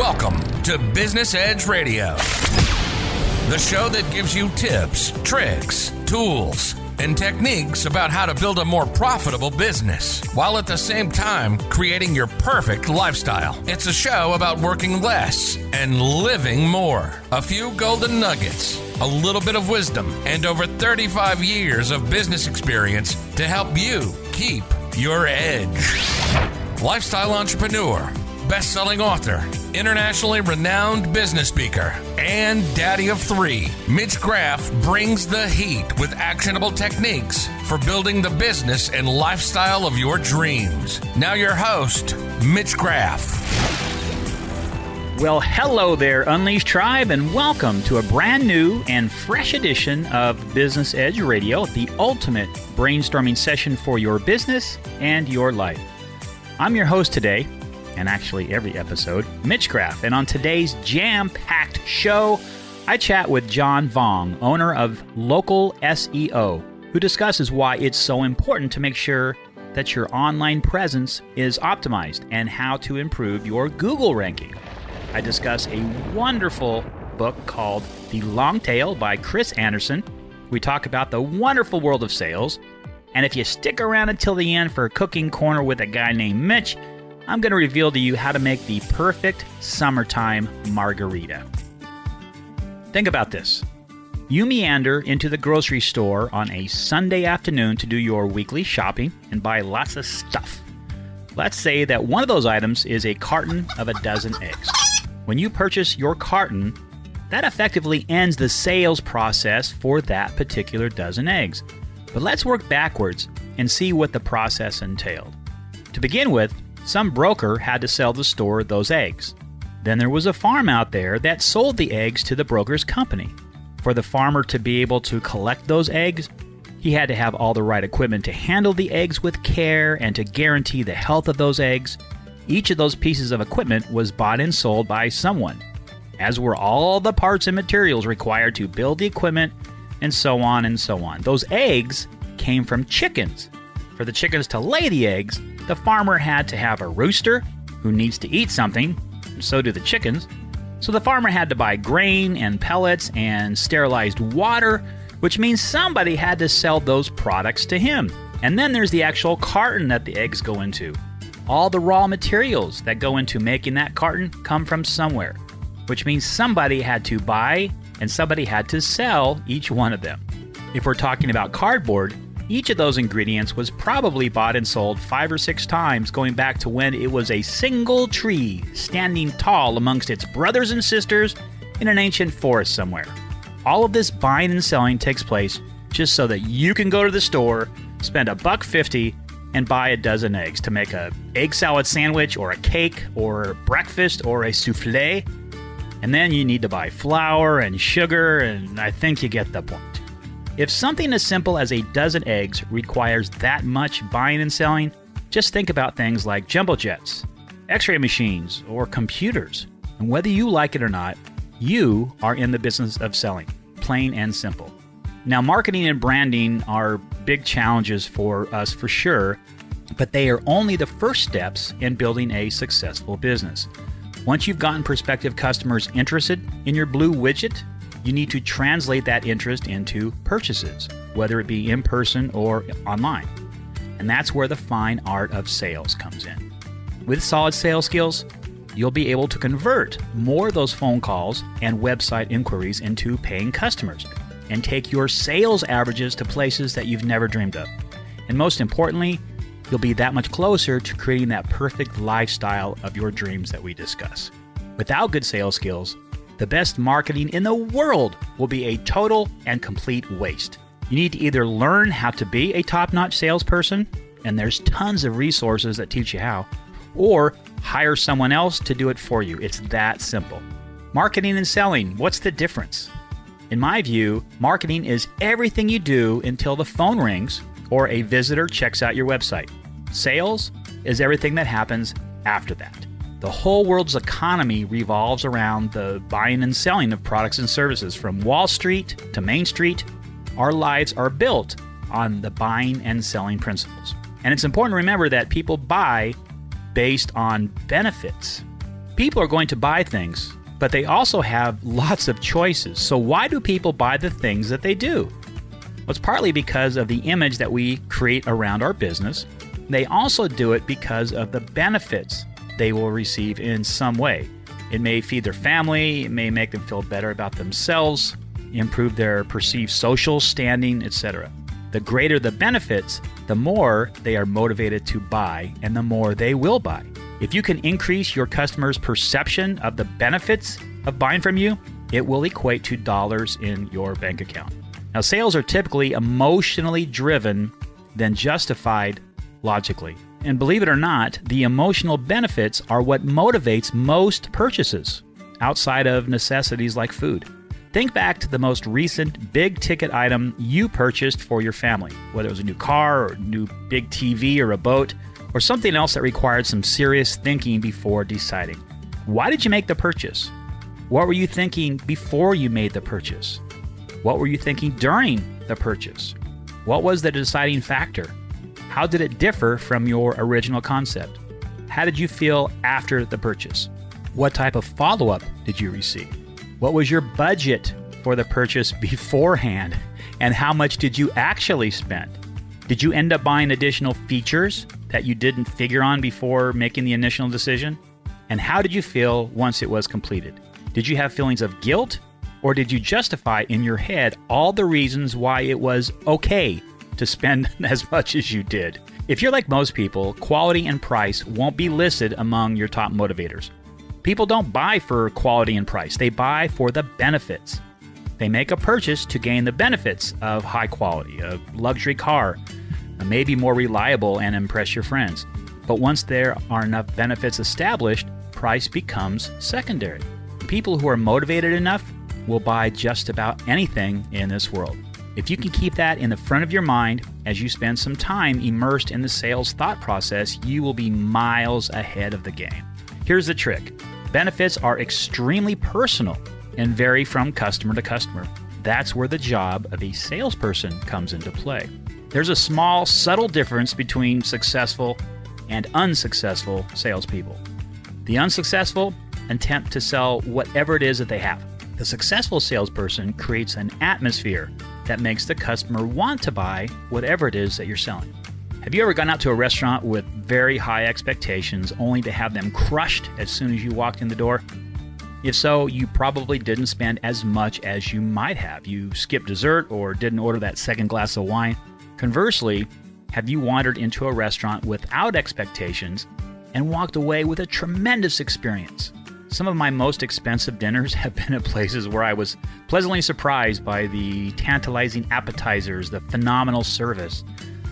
Welcome to Business Edge Radio, the show that gives you tips, tricks, tools, and techniques about how to build a more profitable business, while at the same time creating your perfect lifestyle. It's a show about working less and living more. A few golden nuggets, a little bit of wisdom, and over 35 years of business experience to help you keep your edge. Lifestyle entrepreneur, best-selling author, internationally renowned business speaker, and daddy of three, Mitch Graff brings the heat with actionable techniques for building the business and lifestyle of your dreams. Now your host, Mitch Graff. Well, hello there, Unleashed Tribe, and welcome to a brand new and fresh edition of Business Edge Radio, the ultimate brainstorming session for your business and your life. I'm your host today, and actually every episode, Mitch Graff. And on today's jam-packed show, I chat with John Vuong, owner of Local SEO, who discusses why it's so important to make sure that your online presence is optimized and how to improve your Google ranking. I discuss a wonderful book called The Long Tail by Chris Anderson. We talk about the wonderful world of sales. And if you stick around until the end for a cooking corner with a guy named Mitch, I'm going to reveal to you how to make the perfect summertime margarita. Think about this. You meander into the grocery store on a Sunday afternoon to do your weekly shopping and buy lots of stuff. Let's say that one of those items is a carton of a dozen eggs. When you purchase your carton, that effectively ends the sales process for that particular dozen eggs. But let's work backwards and see what the process entailed. To begin with, some broker had to sell the store those eggs. Then there was a farm out there that sold the eggs to the broker's company. For the farmer to be able to collect those eggs, he had to have all the right equipment to handle the eggs with care and to guarantee the health of those eggs. Each of those pieces of equipment was bought and sold by someone, as were all the parts and materials required to build the equipment, and so on and so on. Those eggs came from chickens. For the chickens to lay the eggs, the farmer had to have a rooster who needs to eat something, and so do the chickens. So the farmer had to buy grain and pellets and sterilized water, which means somebody had to sell those products to him. And then there's the actual carton that the eggs go into. All the raw materials that go into making that carton come from somewhere, which means somebody had to buy and somebody had to sell each one of them. If we're talking about cardboard, each of those ingredients was probably bought and sold 5 or 6 times, going back to when it was a single tree standing tall amongst its brothers and sisters in an ancient forest somewhere. All of this buying and selling takes place just so that you can go to the store, spend $1.50, and buy a dozen eggs to make an egg salad sandwich or a cake or breakfast or a souffle. And then you need to buy flour and sugar, and I think you get the point. If something as simple as a dozen eggs requires that much buying and selling, just think about things like jumbo jets, x-ray machines, or computers. And whether you like it or not, you are in the business of selling, plain and simple. Now, marketing and branding are big challenges for us for sure, but they are only the first steps in building a successful business. Once you've gotten prospective customers interested in your blue widget, you need to translate that interest into purchases, whether it be in person or online. And that's where the fine art of sales comes in. With solid sales skills, you'll be able to convert more of those phone calls and website inquiries into paying customers and take your sales averages to places that you've never dreamed of. And most importantly, you'll be that much closer to creating that perfect lifestyle of your dreams that we discuss. Without good sales skills, the best marketing in the world will be a total and complete waste. You need to either learn how to be a top-notch salesperson, and there's tons of resources that teach you how, or hire someone else to do it for you. It's that simple. Marketing and selling, what's the difference? In my view, marketing is everything you do until the phone rings or a visitor checks out your website. Sales is everything that happens after that. The whole world's economy revolves around the buying and selling of products and services. From Wall Street to Main Street, our lives are built on the buying and selling principles. And it's important to remember that people buy based on benefits. People are going to buy things, but they also have lots of choices. So why do people buy the things that they do? Well, it's partly because of the image that we create around our business. They also do it because of the benefits they will receive in some way. It may feed their family, it may make them feel better about themselves, improve their perceived social standing, etc. The greater the benefits, the more they are motivated to buy, and the more they will buy. If you can increase your customers' perception of the benefits of buying from you, it will equate to dollars in your bank account. Now, sales are typically emotionally driven than justified logically. And believe it or not, the emotional benefits are what motivates most purchases outside of necessities like food. Think back to the most recent big-ticket item you purchased for your family, whether it was a new car or a new big TV or a boat, or something else that required some serious thinking before deciding. Why did you make the purchase? What were you thinking before you made the purchase? What were you thinking during the purchase? What was the deciding factor? How did it differ from your original concept? How did you feel after the purchase? What type of follow-up did you receive? What was your budget for the purchase beforehand? And how much did you actually spend? Did you end up buying additional features that you didn't figure on before making the initial decision? And how did you feel once it was completed? Did you have feelings of guilt, or did you justify in your head all the reasons why it was okay to spend as much as you did? If you're like most people, quality and price won't be listed among your top motivators. People don't buy for quality and price. They buy for the benefits. They make a purchase to gain the benefits of high quality, a luxury car, maybe more reliable, and impress your friends. But once there are enough benefits established, price becomes secondary. People who are motivated enough will buy just about anything in this world. If you can keep that in the front of your mind as you spend some time immersed in the sales thought process, you will be miles ahead of the game. Here's the trick. Benefits are extremely personal and vary from customer to customer. That's where the job of a salesperson comes into play. There's a small, subtle difference between successful and unsuccessful salespeople. The unsuccessful attempt to sell whatever it is that they have. The successful salesperson creates an atmosphere that makes the customer want to buy whatever it is that you're selling. Have you ever gone out to a restaurant with very high expectations only to have them crushed as soon as you walked in the door? If so, you probably didn't spend as much as you might have. You skipped dessert or didn't order that second glass of wine. Conversely, have you wandered into a restaurant without expectations and walked away with a tremendous experience? Some of my most expensive dinners have been at places where I was pleasantly surprised by the tantalizing appetizers, the phenomenal service,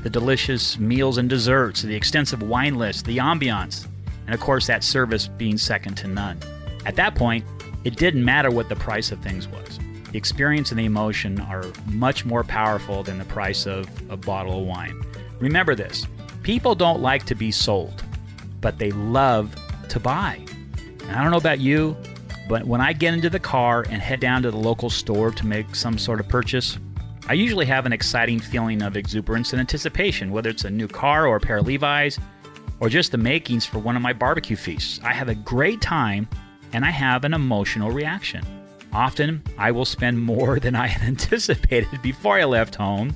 the delicious meals and desserts, the extensive wine list, the ambiance, and of course that service being second to none. At that point, it didn't matter what the price of things was. The experience and the emotion are much more powerful than the price of a bottle of wine. Remember this, people don't like to be sold, but they love to buy. And I don't know about you, but when I get into the car and head down to the local store to make some sort of purchase, I usually have an exciting feeling of exuberance and anticipation, whether it's a new car or a pair of Levi's, or just the makings for one of my barbecue feasts. I have a great time, and I have an emotional reaction. Often, I will spend more than I had anticipated before I left home,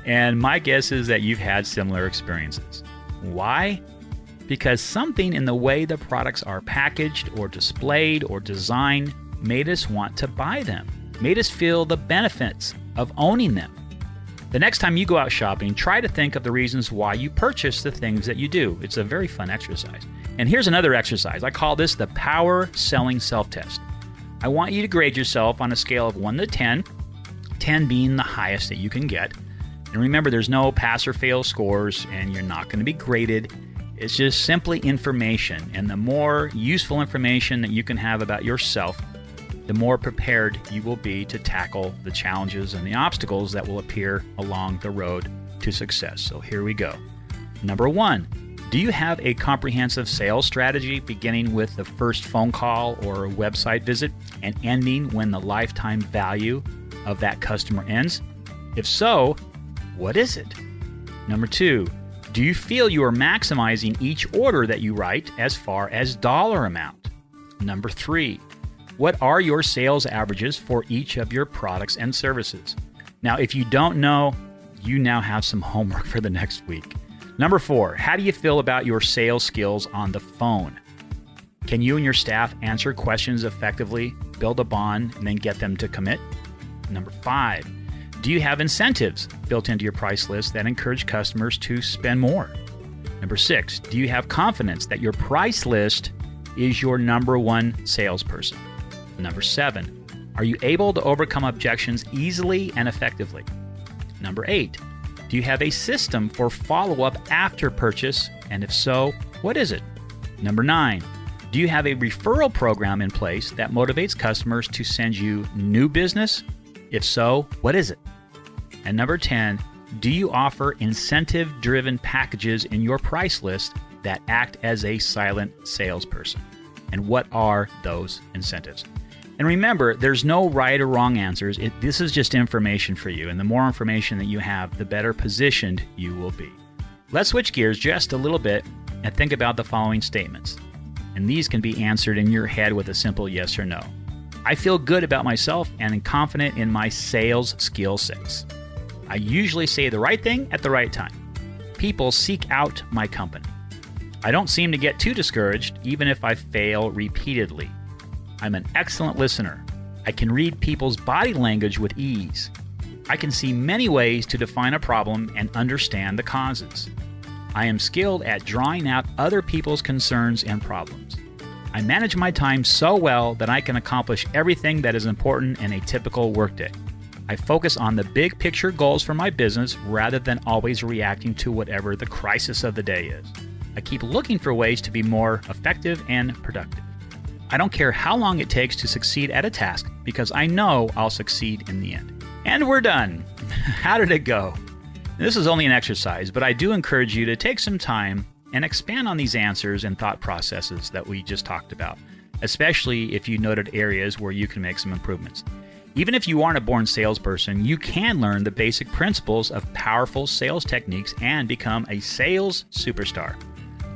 and my guess is that you've had similar experiences. Why? Because something in the way the products are packaged or displayed or designed made us want to buy them, made us feel the benefits of owning them. The next time you go out shopping, try to think of the reasons why you purchase the things that you do. It's a very fun exercise. And here's another exercise. I call this the Power Selling Self-Test. I want you to grade yourself on a scale of 1 to 10, 10 being the highest that you can get. And remember, there's no pass or fail scores, and you're not going to be graded. It's just simply information. And the more useful information that you can have about yourself, the more prepared you will be to tackle the challenges and the obstacles that will appear along the road to success. So here we go. Number 1, do you have a comprehensive sales strategy beginning with the first phone call or website visit and ending when the lifetime value of that customer ends? If so, what is it? Number 2, do you feel you are maximizing each order that you write as far as dollar amount? Number 3, what are your sales averages for each of your products and services? Now, if you don't know, you now have some homework for the next week. Number 4, how do you feel about your sales skills on the phone? Can you and your staff answer questions effectively, build a bond, and then get them to commit? Number 5, do you have incentives built into your price list that encourage customers to spend more? Number 6, do you have confidence that your price list is your number one salesperson? Number 7, are you able to overcome objections easily and effectively? Number 8, do you have a system for follow-up after purchase? And if so, what is it? Number 9, do you have a referral program in place that motivates customers to send you new business? If so, what is it? And number 10, do you offer incentive-driven packages in your price list that act as a silent salesperson? And what are those incentives? And remember, there's no right or wrong answers. This is just information for you. And the more information that you have, the better positioned you will be. Let's switch gears just a little bit and think about the following statements. And these can be answered in your head with a simple yes or no. I feel good about myself and am confident in my sales skill sets. I usually say the right thing at the right time. People seek out my company. I don't seem to get too discouraged, even if I fail repeatedly. I'm an excellent listener. I can read people's body language with ease. I can see many ways to define a problem and understand the causes. I am skilled at drawing out other people's concerns and problems. I manage my time so well that I can accomplish everything that is important in a typical workday. I focus on the big picture goals for my business rather than always reacting to whatever the crisis of the day is. I keep looking for ways to be more effective and productive. I don't care how long it takes to succeed at a task because I know I'll succeed in the end. And we're done. How did it go? This is only an exercise, but I do encourage you to take some time and expand on these answers and thought processes that we just talked about, especially if you noted areas where you can make some improvements. Even if you aren't a born salesperson, you can learn the basic principles of powerful sales techniques and become a sales superstar.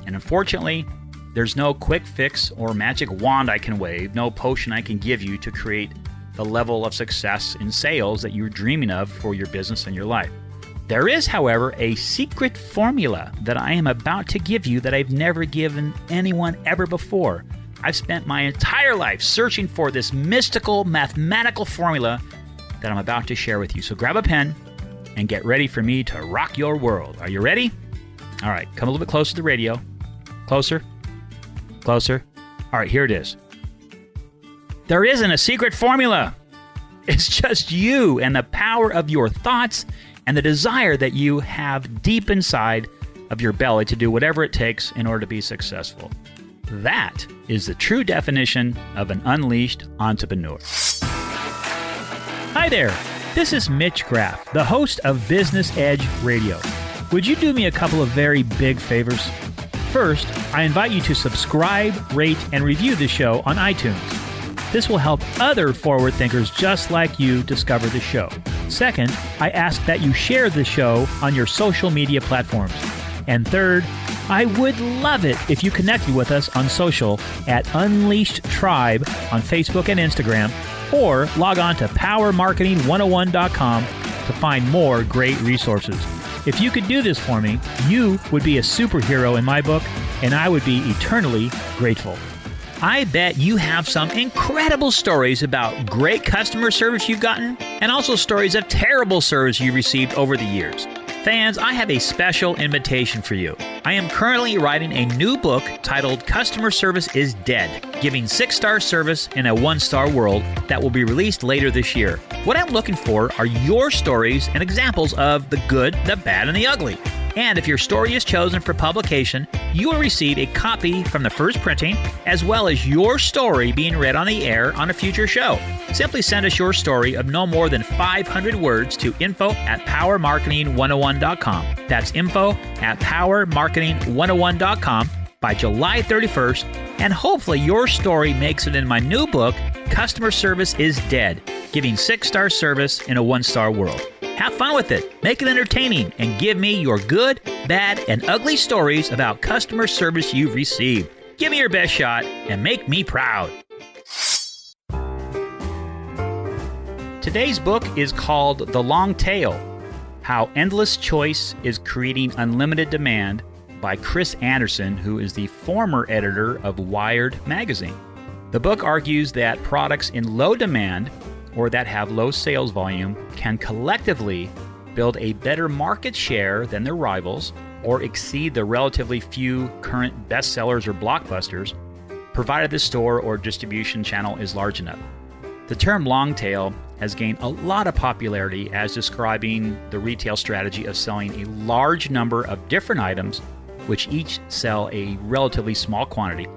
And unfortunately, there's no quick fix or magic wand I can wave, no potion I can give you to create the level of success in sales that you're dreaming of for your business and your life. There is, however, a secret formula that I am about to give you that I've never given anyone ever before. I've spent my entire life searching for this mystical mathematical formula that I'm about to share with you. So grab a pen and get ready for me to rock your world. Are you ready? All right, come a little bit closer to the radio. Closer. Closer. All right, here it is. There isn't a secret formula. It's just you and the power of your thoughts and the desire that you have deep inside of your belly to do whatever it takes in order to be successful. That is the true definition of an unleashed entrepreneur. Hi there, this is Mitch Graff, the host of Business Edge Radio. Would you do me a couple of very big favors? First, I invite you to subscribe, rate, and review the show on iTunes. This will help other forward thinkers just like you discover the show. Second, I ask that you share the show on your social media platforms. And third, I would love it if you connected with us on social at Unleashed Tribe on Facebook and Instagram, or log on to powermarketing101.com to find more great resources. If you could do this for me, you would be a superhero in my book, and I would be eternally grateful. I bet you have some incredible stories about great customer service you've gotten, and also stories of terrible service you've received over the years. Fans, I have a special invitation for you. I am currently writing a new book titled Customer Service is Dead, giving 6-star service in a 1-star world that will be released later this year. What I'm looking for are your stories and examples of the good, the bad, and the ugly. And if your story is chosen for publication, you will receive a copy from the first printing, as well as your story being read on the air on a future show. Simply send us your story of no more than 500 words to info@powermarketing101.com. That's info@powermarketing101.com by July 31st, and hopefully your story makes it in my new book, Customer Service is Dead, giving 6-star service in a 1-star world. Have fun with it, make it entertaining, and give me your good, bad, and ugly stories about customer service you've received. Give me your best shot and make me proud. Today's book is called The Long Tail: How Endless Choice is Creating Unlimited Demand by Chris Anderson, who is the former editor of Wired magazine. The book argues that products in low demand or that have low sales volume can collectively build a better market share than their rivals or exceed the relatively few current bestsellers or blockbusters, provided the store or distribution channel is large enough. The term long tail has gained a lot of popularity as describing the retail strategy of selling a large number of different items which each sell a relatively small quantity,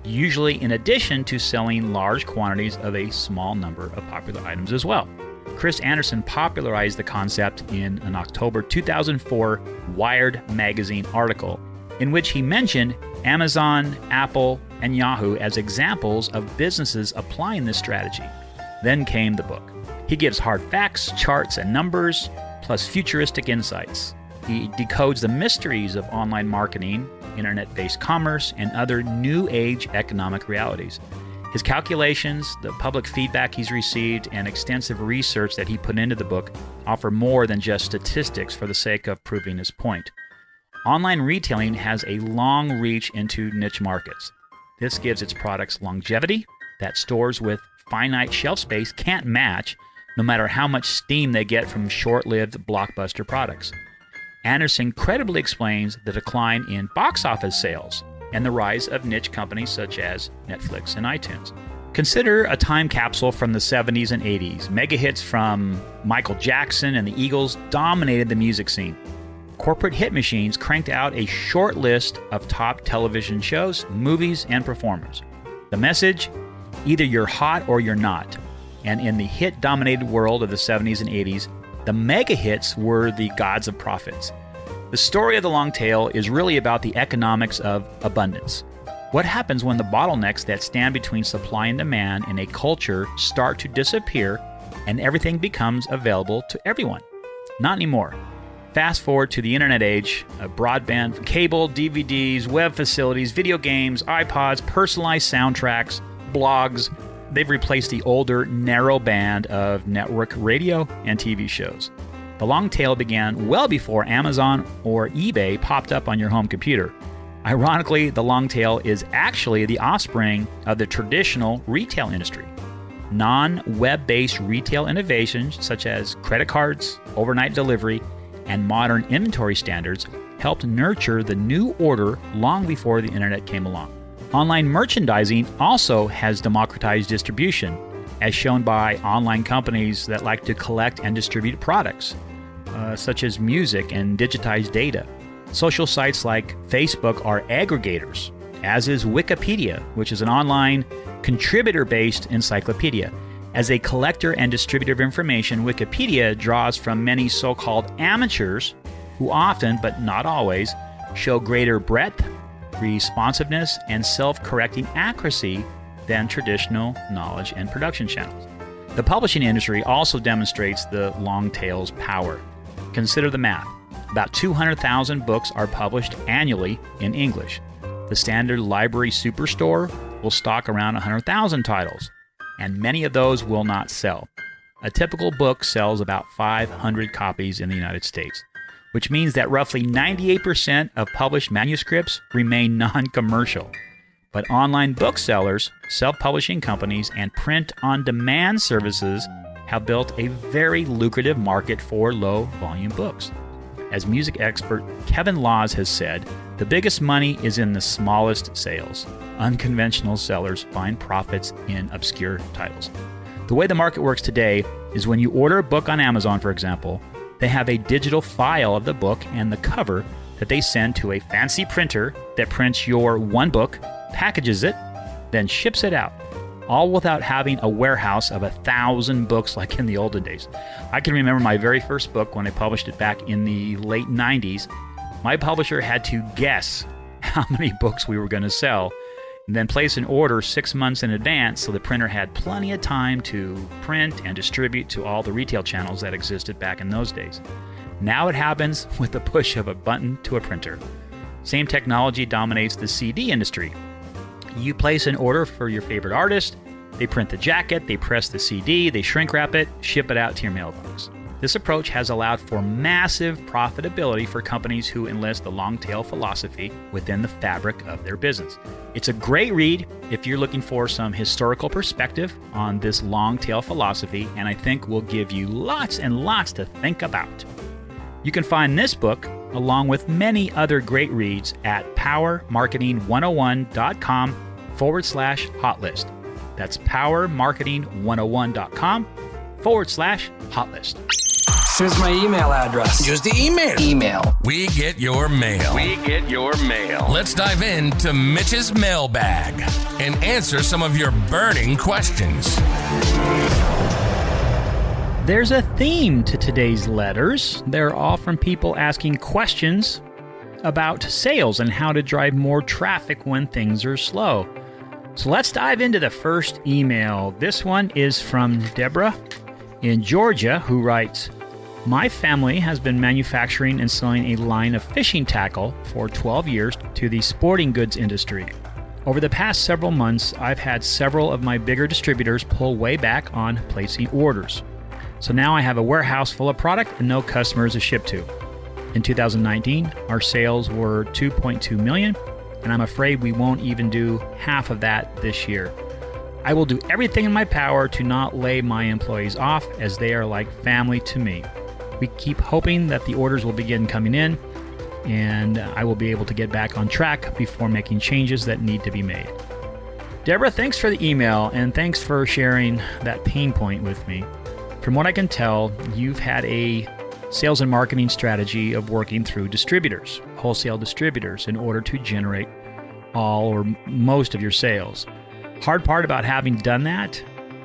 usually in addition to selling large quantities of a small number of popular items as well. Chris Anderson popularized the concept in an October 2004 Wired magazine article in which he mentioned Amazon, Apple, and Yahoo as examples of businesses applying this strategy. Then came the book. He gives hard facts, charts, and numbers, plus futuristic insights. He decodes the mysteries of online marketing, internet-based commerce, and other new age economic realities. His calculations, the public feedback he's received, and extensive research that he put into the book offer more than just statistics for the sake of proving his point. Online retailing has a long reach into niche markets. This gives its products longevity that stores with finite shelf space can't match, no matter how much steam they get from short-lived blockbuster products. Anderson credibly explains the decline in box office sales and the rise of niche companies such as Netflix and iTunes. Consider a time capsule from the 70s and 80s. Mega hits from Michael Jackson and the Eagles dominated the music scene. Corporate hit machines cranked out a short list of top television shows, movies, and performers. The message? Either you're hot or you're not. And in the hit-dominated world of the 70s and 80s, the mega hits were the gods of profits. The story of the long tail is really about the economics of abundance. What happens when the bottlenecks that stand between supply and demand in a culture start to disappear and everything becomes available to everyone? Not anymore. Fast forward to the internet age, broadband, cable, DVDs, web facilities, video games, iPods, personalized soundtracks, blogs. They've replaced the older, narrow band of network radio and TV shows. The long tail began well before Amazon or eBay popped up on your home computer. Ironically, the long tail is actually the offspring of the traditional retail industry. Non-web-based retail innovations such as credit cards, overnight delivery, and modern inventory standards helped nurture the new order long before the internet came along. Online merchandising also has democratized distribution, as shown by online companies that like to collect and distribute products, such as music and digitized data. Social sites like Facebook are aggregators, as is Wikipedia, which is an online contributor-based encyclopedia. As a collector and distributor of information, Wikipedia draws from many so-called amateurs who often, but not always, show greater breadth, responsiveness, and self-correcting accuracy than traditional knowledge and production channels. The publishing industry also demonstrates the long tail's power. Consider the math. About 200,000 books are published annually in English. The standard library superstore will stock around 100,000 titles, and many of those will not sell. A typical book sells about 500 copies in the United States, which means that roughly 98% of published manuscripts remain non-commercial. But online booksellers, self-publishing companies, and print-on-demand services have built a very lucrative market for low-volume books. As music expert Kevin Laws has said, the biggest money is in the smallest sales. Unconventional sellers find profits in obscure titles. The way the market works today is when you order a book on Amazon, for example, they have a digital file of the book and the cover that they send to a fancy printer that prints your one book, packages it, then ships it out, all without having a warehouse of 1,000 books like in the olden days. I can remember my very first book when I published it back in the late 90s. My publisher had to guess how many books we were going to sell and then place an order 6 months in advance so the printer had plenty of time to print and distribute to all the retail channels that existed back in those days. Now it happens with the push of a button to a printer. Same technology dominates the CD industry. You place an order for your favorite artist, they print the jacket, they press the CD, they shrink wrap it, ship it out to your mailbox. This approach has allowed for massive profitability for companies who enlist the long tail philosophy within the fabric of their business. It's a great read if you're looking for some historical perspective on this long tail philosophy, and I think will give you lots and lots to think about. You can find this book, along with many other great reads, at powermarketing101.com/hotlist. That's powermarketing101.com/hotlist. Here's my email address. Just the email. We get your mail. Let's dive into Mitche's mailbag and answer some of your burning questions. There's a theme to today's letters. They're all from people asking questions about sales and how to drive more traffic when things are slow. So let's dive into the first email. This one is from Deborah in Georgia, who writes, "My family has been manufacturing and selling a line of fishing tackle for 12 years to the sporting goods industry. Over the past several months, I've had several of my bigger distributors pull way back on placing orders. So now I have a warehouse full of product and no customers to ship to. In 2019, our sales were $2.2 million, and I'm afraid we won't even do half of that this year. I will do everything in my power to not lay my employees off, as they are like family to me. We keep hoping that the orders will begin coming in, and I will be able to get back on track before making changes that need to be made." Deborah, thanks for the email, and thanks for sharing that pain point with me. From what I can tell, you've had a sales and marketing strategy of working through distributors, wholesale distributors, in order to generate all or most of your sales. Hard part about having done that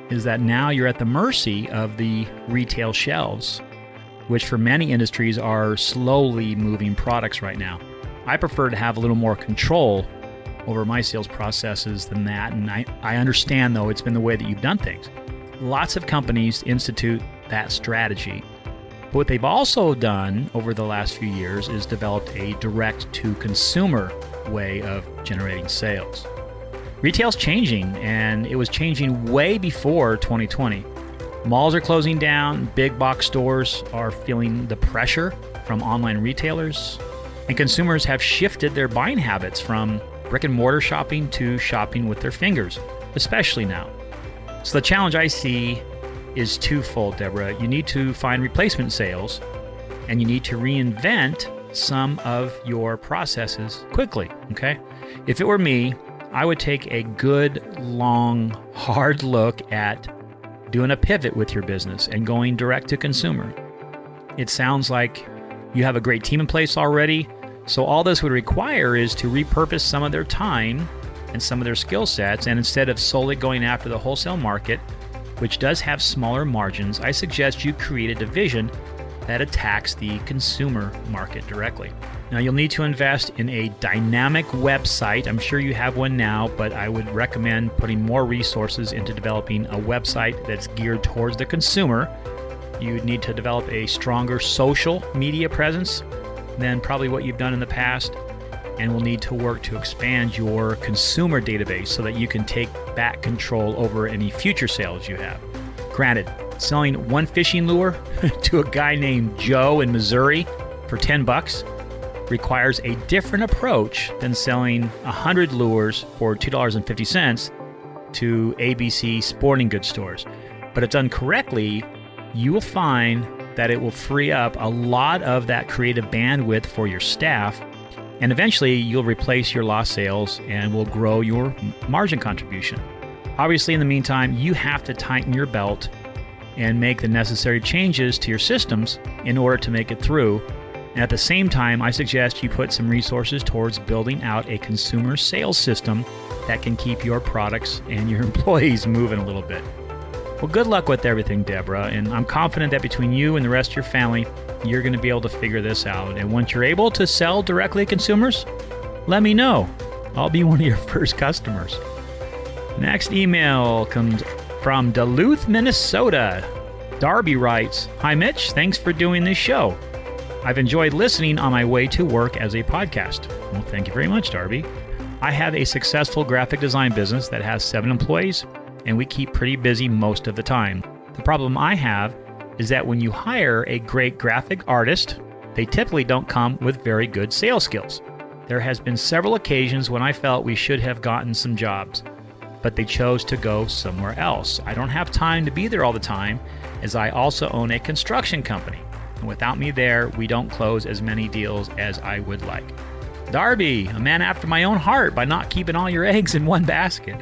is that now you're at the mercy of the retail shelves, which for many industries are slowly moving products right now. I prefer to have a little more control over my sales processes than that, and I understand, though, it's been the way that you've done things. Lots of companies institute that strategy. But what they've also done over the last few years is developed a direct-to-consumer way of generating sales. Retail's changing, and it was changing way before 2020. Malls are closing down, big box stores are feeling the pressure from online retailers, and consumers have shifted their buying habits from brick-and-mortar shopping to shopping with their fingers, especially now. So the challenge I see is twofold, Deborah. You need to find replacement sales, and you need to reinvent some of your processes quickly, okay? If it were me, I would take a good, long, hard look at doing a pivot with your business and going direct to consumer. It sounds like you have a great team in place already, so all this would require is to repurpose some of their time and some of their skill sets, and instead of solely going after the wholesale market, which does have smaller margins, I suggest you create a division that attacks the consumer market directly. Now, you'll need to invest in a dynamic website. I'm sure you have one now, but I would recommend putting more resources into developing a website that's geared towards the consumer. You need to develop a stronger social media presence than probably what you've done in the past, and will need to work to expand your consumer database so that you can take back control over any future sales you have. Granted, selling one fishing lure to a guy named Joe in Missouri for $10 requires a different approach than selling 100 lures for $2.50 to ABC sporting goods stores. But if done correctly, you will find that it will free up a lot of that creative bandwidth for your staff, and eventually you'll replace your lost sales and will grow your margin contribution. Obviously, in the meantime, you have to tighten your belt and make the necessary changes to your systems in order to make it through. And at the same time, I suggest you put some resources towards building out a consumer sales system that can keep your products and your employees moving a little bit. Well, good luck with everything, Deborah, and I'm confident that between you and the rest of your family, you're going to be able to figure this out. And once you're able to sell directly to consumers, let me know. I'll be one of your first customers. Next email comes from Duluth, Minnesota. Darby writes, "Hi, Mitch. Thanks for doing this show. I've enjoyed listening on my way to work as a podcast." Well, thank you very much, Darby. I have a successful graphic design business that has 7 employees, and we keep pretty busy most of the time. The problem I have is that when you hire a great graphic artist, they typically don't come with very good sales skills. There has been several occasions when I felt we should have gotten some jobs, but they chose to go somewhere else. I don't have time to be there all the time, as I also own a construction company. And without me there, we don't close as many deals as I would like. Darby, a man after my own heart by not keeping all your eggs in one basket.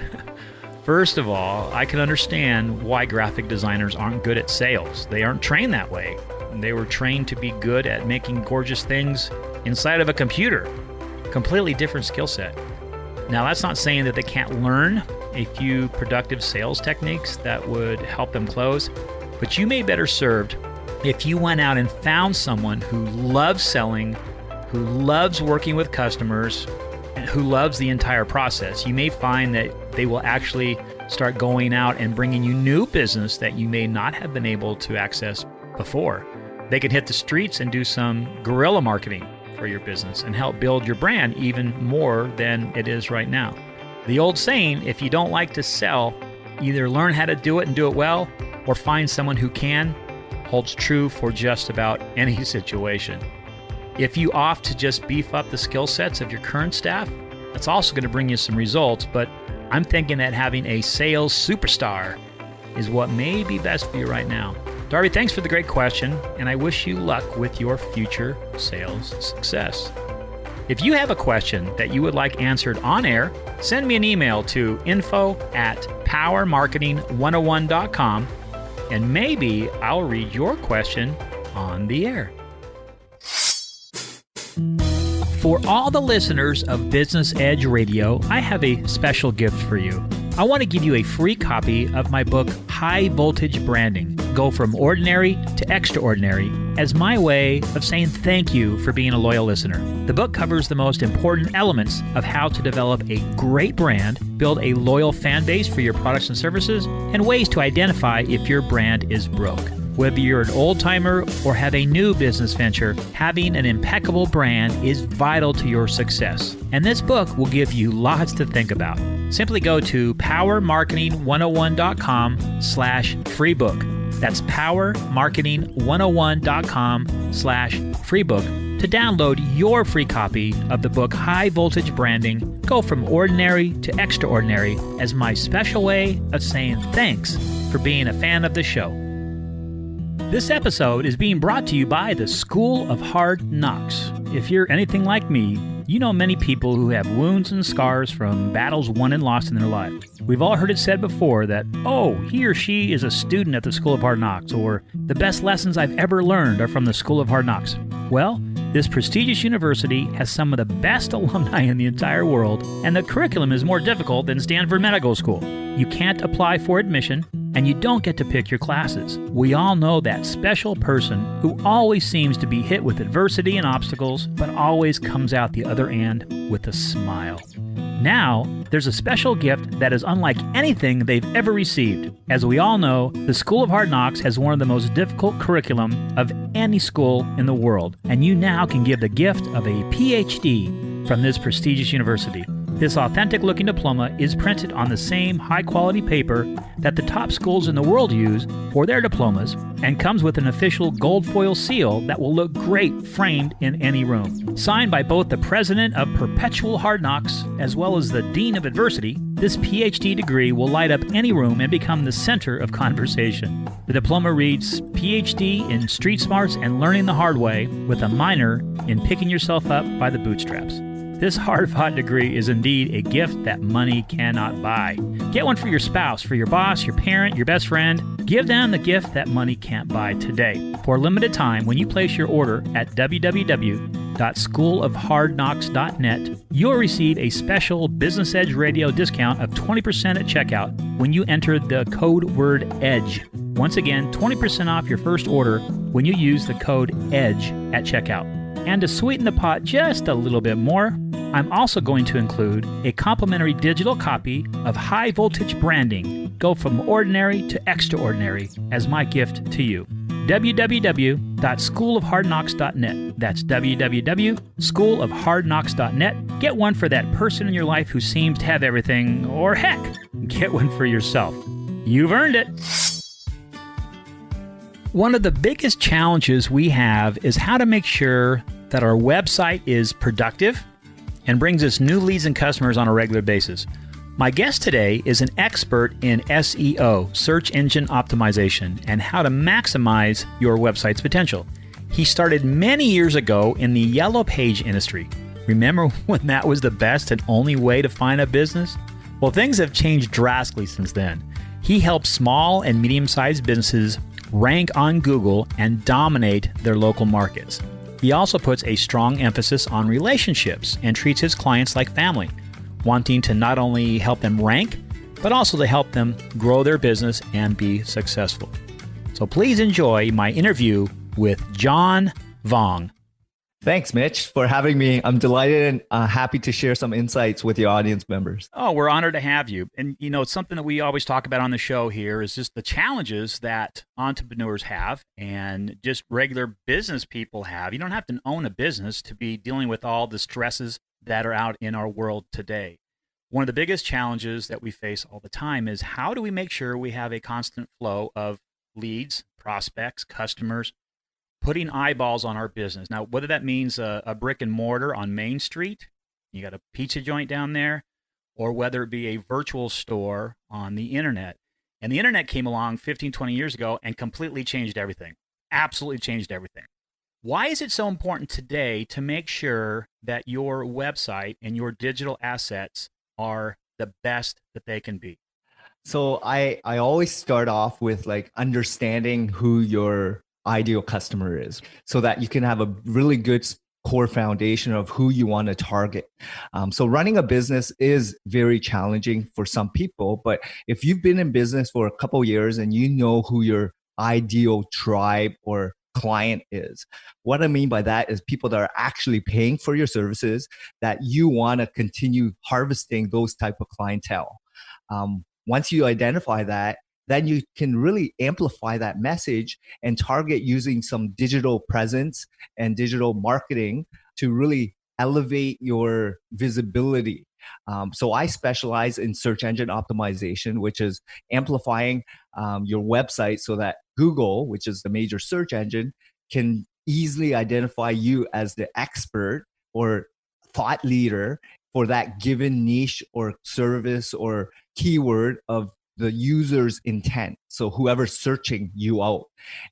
First of all, I can understand why graphic designers aren't good at sales. They aren't trained that way. They were trained to be good at making gorgeous things inside of a computer. Completely different skill set. Now, that's not saying that they can't learn a few productive sales techniques that would help them close, but you may be better served if you went out and found someone who loves selling, who loves working with customers, and who loves the entire process. You may find that they will actually start going out and bringing you new business that you may not have been able to access before. They can hit the streets and do some guerrilla marketing for your business and help build your brand even more than it is right now. The old saying, if you don't like to sell, either learn how to do it and do it well, or find someone who can, holds true for just about any situation. If you opt to just beef up the skill sets of your current staff, that's also going to bring you some results, but I'm thinking that having a sales superstar is what may be best for you right now. Darby, thanks for the great question, and I wish you luck with your future sales success. If you have a question that you would like answered on air, send me an email to info@powermarketing101.com, and maybe I'll read your question on the air. For all the listeners of Business Edge Radio, I have a special gift for you. I want to give you a free copy of my book, High Voltage Branding, Go From Ordinary to Extraordinary, as my way of saying thank you for being a loyal listener. The book covers the most important elements of how to develop a great brand, build a loyal fan base for your products and services, and ways to identify if your brand is broke. Whether you're an old-timer or have a new business venture, having an impeccable brand is vital to your success. And this book will give you lots to think about. Simply go to powermarketing101.com/free book. That's powermarketing101.com/free book to download your free copy of the book High Voltage Branding, Go From Ordinary to Extraordinary, as my special way of saying thanks for being a fan of the show. This episode is being brought to you by the School of Hard Knocks. If you're anything like me, you know many people who have wounds and scars from battles won and lost in their life. We've all heard it said before that, oh, he or she is a student at the School of Hard Knocks, or the best lessons I've ever learned are from the School of Hard Knocks. Well, this prestigious university has some of the best alumni in the entire world, and the curriculum is more difficult than Stanford Medical School. You can't apply for admission, and you don't get to pick your classes. We all know that special person who always seems to be hit with adversity and obstacles, but always comes out the other end with a smile. Now, there's a special gift that is unlike anything they've ever received. As we all know, the School of Hard Knocks has one of the most difficult curriculum of any school in the world, and you now can give the gift of a PhD from this prestigious university. This authentic-looking diploma is printed on the same high-quality paper that the top schools in the world use for their diplomas, and comes with an official gold foil seal that will look great framed in any room. Signed by both the president of Perpetual Hard Knocks as well as the dean of adversity, this PhD degree will light up any room and become the center of conversation. The diploma reads PhD in Street Smarts and Learning the Hard Way, with a minor in Picking Yourself Up by the Bootstraps. This hard-fought degree is indeed a gift that money cannot buy. Get one for your spouse, for your boss, your parent, your best friend. Give them the gift that money can't buy today. For a limited time, when you place your order at www.schoolofhardknocks.net, you'll receive a special Business Edge Radio discount of 20% at checkout when you enter the code word EDGE. Once again, 20% off your first order when you use the code EDGE at checkout. And to sweeten the pot just a little bit more, I'm also going to include a complimentary digital copy of High Voltage Branding, Go From Ordinary to Extraordinary, as my gift to you. www.powermarketing www.schoolofhardknocks.net. That's www.schoolofhardknocks.net. Get one for that person in your life who seems to have everything, or heck, get one for yourself. You've earned it. One of the biggest challenges we have is how to make sure that our website is productive and brings us new leads and customers on a regular basis. My guest today is an expert in SEO, search engine optimization, and how to maximize your website's potential. He started many years ago in the yellow page industry. Remember when that was the best and only way to find a business? Well, things have changed drastically since then. He helps small and medium-sized businesses rank on Google and dominate their local markets. He also puts a strong emphasis on relationships and treats his clients like family, wanting to not only help them rank, but also to help them grow their business and be successful. So please enjoy my interview with John Vuong. Thanks, Mitch, for having me. I'm delighted and happy to share some insights with your audience members. Oh, we're honored to have you. And, it's something that we always talk about on the show here is just the challenges that entrepreneurs have and just regular business people have. You don't have to own a business to be dealing with all the stresses that are out in our world today. One of the biggest challenges that we face all the time is how do we make sure we have a constant flow of leads, prospects, customers, putting eyeballs on our business. Now, whether that means a brick and mortar on Main Street, you got a pizza joint down there, or whether it be a virtual store on the internet. And the internet came along 15, 20 years ago and completely changed everything. Absolutely changed everything. Why is it so important today to make sure that your website and your digital assets are the best that they can be? So I always start off with understanding who your ideal customer is so that you can have a really good core foundation of who you want to target. So running a business is very challenging for some people, but if you've been in business for a couple of years and you know who your ideal tribe or client is, what I mean by that is people that are actually paying for your services, that you want to continue harvesting those type of clientele. Once you identify that, then you can really amplify that message and target using some digital presence and digital marketing to really elevate your visibility. So I specialize in search engine optimization, which is amplifying your website so that Google, which is the major search engine, can easily identify you as the expert or thought leader for that given niche or service or keyword of the user's intent. So whoever's searching you out.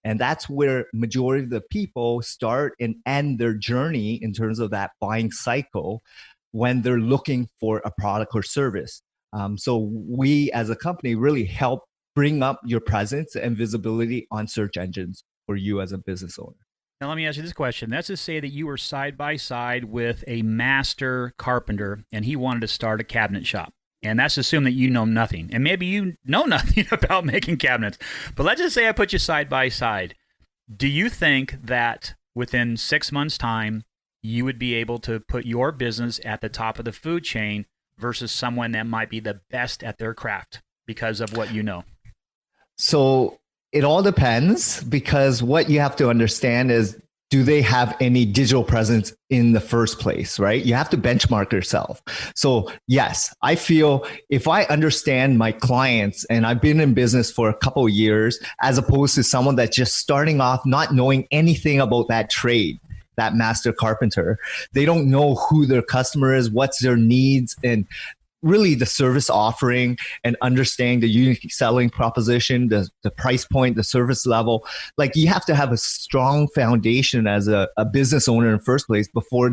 And that's where majority of the people start and end their journey in terms of that buying cycle when they're looking for a product or service. So we as a company really help bring up your presence and visibility on search engines for you as a business owner. Now, let me ask you this question. Let's just say that you were side by side with a master carpenter and he wanted to start a cabinet shop. And that's assume that you know nothing. And maybe you know nothing about making cabinets. But let's just say I put you side by side. Do you think that within 6 months' time, you would be able to put your business at the top of the food chain versus someone that might be the best at their craft because of what you know? So it all depends, because what you have to understand is, do they have any digital presence in the first place, right? You have to benchmark yourself. So yes, I feel if I understand my clients and I've been in business for a couple of years, as opposed to someone that's just starting off, not knowing anything about that trade, that master carpenter, they don't know who their customer is, what's their needs, and really the service offering, and understanding the unique selling proposition, the price point, the service level. Like, you have to have a strong foundation as a business owner in the first place before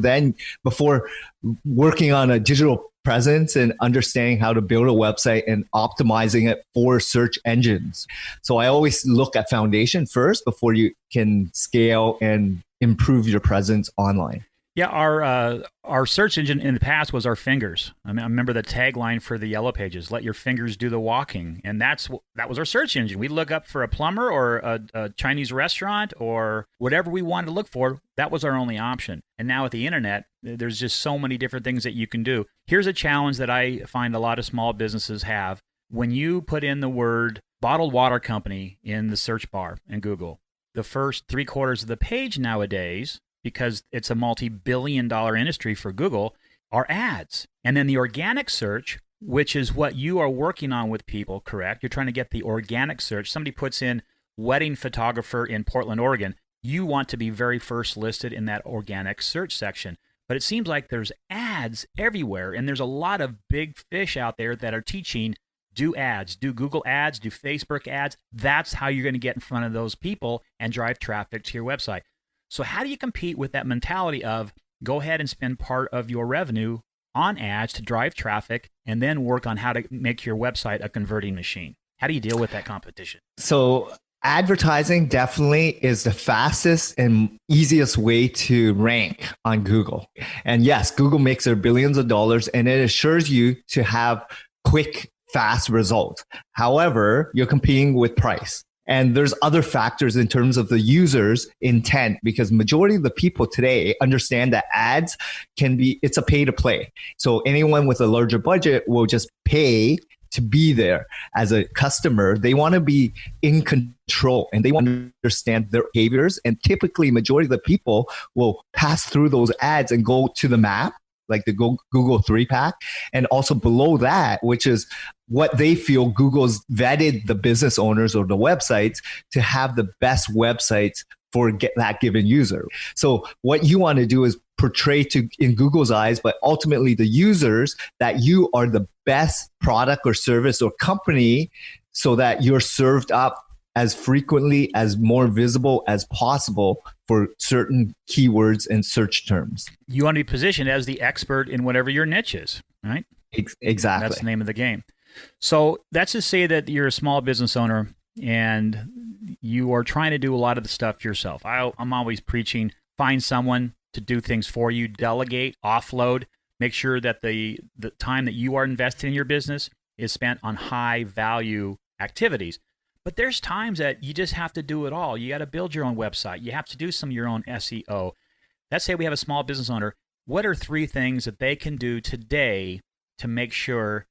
working on a digital presence and understanding how to build a website and optimizing it for search engines. So I always look at foundation first before you can scale and improve your presence online. Yeah, our search engine in the past was our fingers. I mean, I remember the tagline for the Yellow Pages: "Let your fingers do the walking," and that was our search engine. We'd look up for a plumber or a Chinese restaurant or whatever we wanted to look for. That was our only option. And now with the internet, there's just so many different things that you can do. Here's a challenge that I find a lot of small businesses have. When you put in the word bottled water company in the search bar in Google, the first 3/4 of the page nowadays, because it's a multi-billion-dollar industry for Google, are ads. And then the organic search, which is what you are working on with people, correct? You're trying to get the organic search. Somebody puts in wedding photographer in Portland, Oregon. You want to be very first listed in that organic search section. But it seems like there's ads everywhere, and there's a lot of big fish out there that are teaching, do ads, do Google ads, do Facebook ads. That's how you're going to get in front of those people and drive traffic to your website. So how do you compete with that mentality of go ahead and spend part of your revenue on ads to drive traffic and then work on how to make your website a converting machine? How do you deal with that competition? So advertising definitely is the fastest and easiest way to rank on Google. And yes, Google makes their billions of dollars and it assures you to have quick, fast results. However, you're competing with price. And there's other factors in terms of the user's intent, because majority of the people today understand that ads it's a pay to play. So anyone with a larger budget will just pay to be there as a customer. They want to be in control and they want to understand their behaviors. And typically majority of the people will pass through those ads and go to the map, like the Google 3-pack. And also below that, which is what they feel Google's vetted the business owners or the websites to have the best websites for that given user. So what you want to do is portray in Google's eyes, but ultimately the users, that you are the best product or service or company so that you're served up as frequently, as more visible as possible for certain keywords and search terms. You want to be positioned as the expert in whatever your niche is, right? Exactly. That's the name of the game. So that's to say that you're a small business owner and you are trying to do a lot of the stuff yourself. I'm always preaching, find someone to do things for you, delegate, offload, make sure that the time that you are investing in your business is spent on high value activities. But there's times that you just have to do it all. You got to build your own website. You have to do some of your own SEO. Let's say we have a small business owner. What are 3 things that they can do today to make sure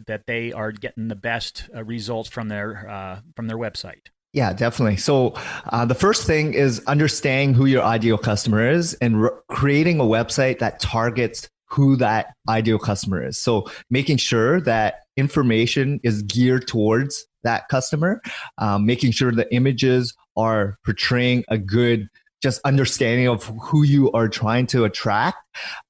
that they are getting the best results from their website? Yeah, definitely. So the first thing is understanding who your ideal customer is and creating a website that targets who that ideal customer is. So making sure that information is geared towards that customer, making sure the images are portraying a good just understanding of who you are trying to attract,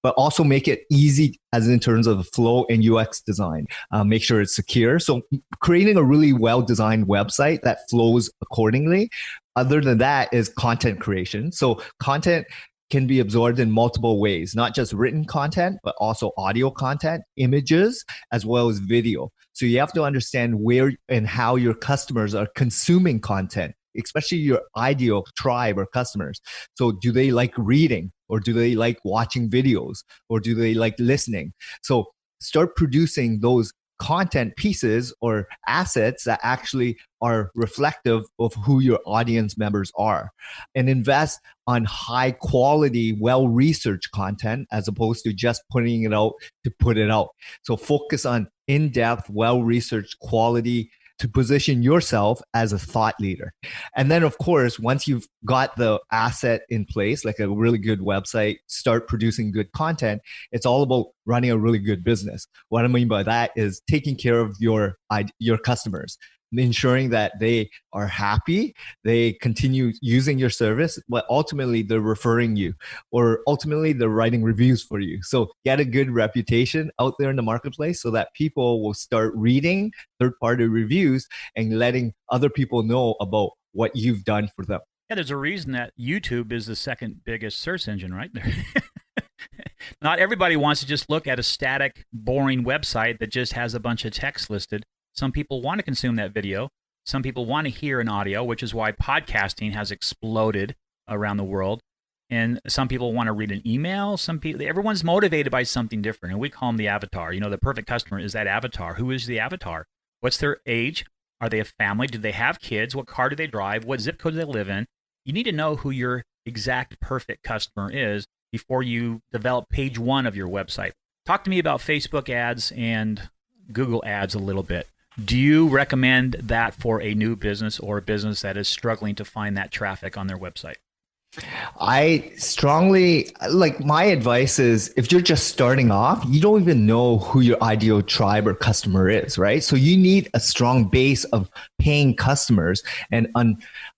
but also make it easy as in terms of the flow and UX design. Make sure it's secure. So creating a really well-designed website that flows accordingly. Other than that is content creation. So content can be absorbed in multiple ways, not just written content, but also audio content, images, as well as video. So you have to understand where and how your customers are consuming content, especially your ideal tribe or customers. So do they like reading, or do they like watching videos, or do they like listening? So start producing those content pieces or assets that actually are reflective of who your audience members are, and invest on high quality, well-researched content as opposed to just putting it out to put it out. So focus on in-depth, well-researched quality to position yourself as a thought leader. And then, of course, once you've got the asset in place, like a really good website, start producing good content. It's all about running a really good business. What I mean by that is taking care of your customers, ensuring that they are happy, they continue using your service, but ultimately they're referring you, or ultimately they're writing reviews for you. So get a good reputation out there in the marketplace so that people will start reading third-party reviews and letting other people know about what you've done for them. Yeah, there's a reason that YouTube is the second biggest search engine, right? Not everybody wants to just look at a static, boring website that just has a bunch of text listed. Some people want to consume that video. Some people want to hear an audio, which is why podcasting has exploded around the world. And some people want to read an email. Everyone's motivated by something different, and we call them the avatar. You know, the perfect customer is that avatar. Who is the avatar? What's their age? Are they a family? Do they have kids? What car do they drive? What zip code do they live in? You need to know who your exact perfect customer is before you develop page 1 of your website. Talk to me about Facebook ads and Google ads a little bit. Do you recommend that for a new business or a business that is struggling to find that traffic on their website? I strongly my advice is if you're just starting off, you don't even know who your ideal tribe or customer is, right? So you need a strong base of paying customers. And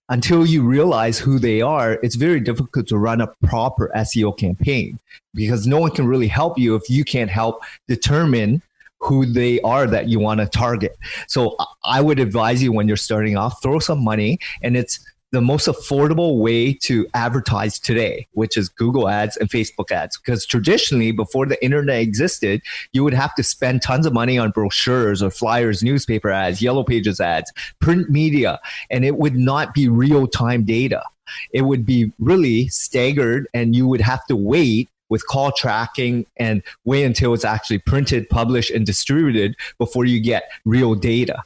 until you realize who they are, it's very difficult to run a proper SEO campaign because no one can really help you if you can't help determine who they are that you want to target. So I would advise you when you're starting off, throw some money, and it's the most affordable way to advertise today, which is Google ads and Facebook ads. Because traditionally, before the internet existed, you would have to spend tons of money on brochures or flyers, newspaper ads, yellow pages ads, print media, and it would not be real-time data. It would be really staggered, and you would have to wait with call tracking and wait until it's actually printed, published, and distributed before you get real data.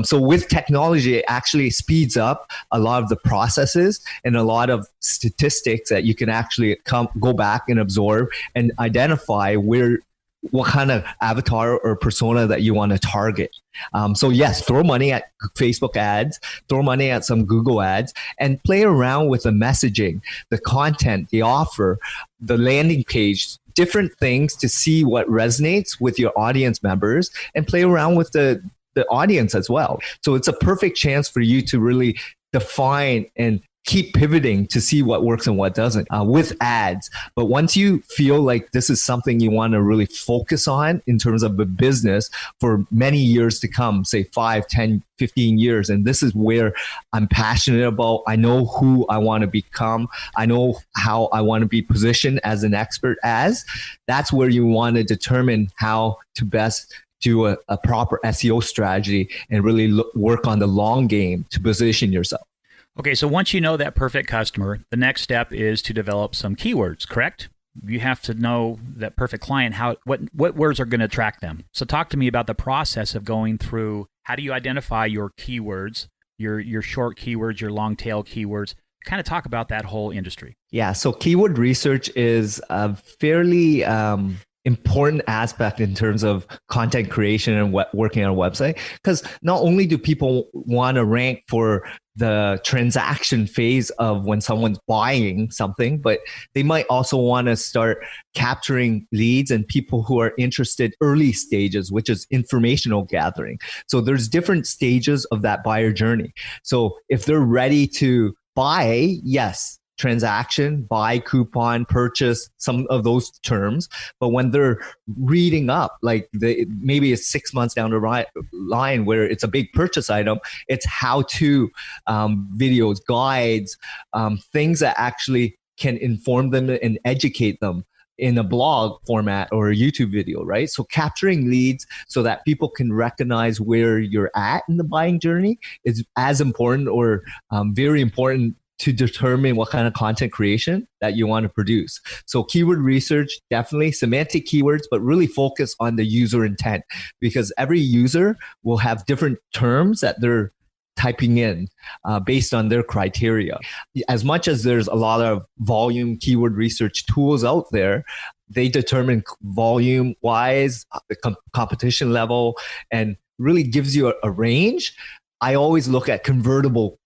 So with technology, it actually speeds up a lot of the processes and a lot of statistics that you can actually go back and absorb and identify what kind of avatar or persona that you want to target. So yes, throw money at Facebook ads, throw money at some Google ads, and play around with the messaging, the content, the offer, the landing page, different things to see what resonates with your audience members, and play around with the audience as well. So it's a perfect chance for you to really define and keep pivoting to see what works and what doesn't with ads. But once you feel like this is something you want to really focus on in terms of the business for many years to come, say 5, 10, 15 years, and this is where I'm passionate about, I know who I want to become, I know how I want to be positioned as an expert that's where you want to determine how to best do a proper SEO strategy and really work on the long game to position yourself. Okay, so once you know that perfect customer, the next step is to develop some keywords, correct? You have to know that perfect client, what words are going to attract them. So talk to me about the process of going through, how do you identify your keywords, your short keywords, your long tail keywords? Kind of talk about that whole industry. Yeah, so keyword research is a fairly important aspect in terms of content creation and working on a website, because not only do people want to rank for the transaction phase of when someone's buying something, but they might also want to start capturing leads and people who are interested early stages, which is informational gathering. So there's different stages of that buyer journey. So if they're ready to buy, yes, transaction, buy, coupon, purchase, some of those terms. But when they're reading up, like maybe it's 6 months down the line where it's a big purchase item, it's how-to videos, guides, things that actually can inform them and educate them in a blog format or a YouTube video, right? So capturing leads so that people can recognize where you're at in the buying journey is as important or very important to determine what kind of content creation that you want to produce. So keyword research, definitely semantic keywords, but really focus on the user intent, because every user will have different terms that they're typing in based on their criteria. As much as there's a lot of volume keyword research tools out there, they determine volume wise, the competition level, and really gives you a range. I always look at convertible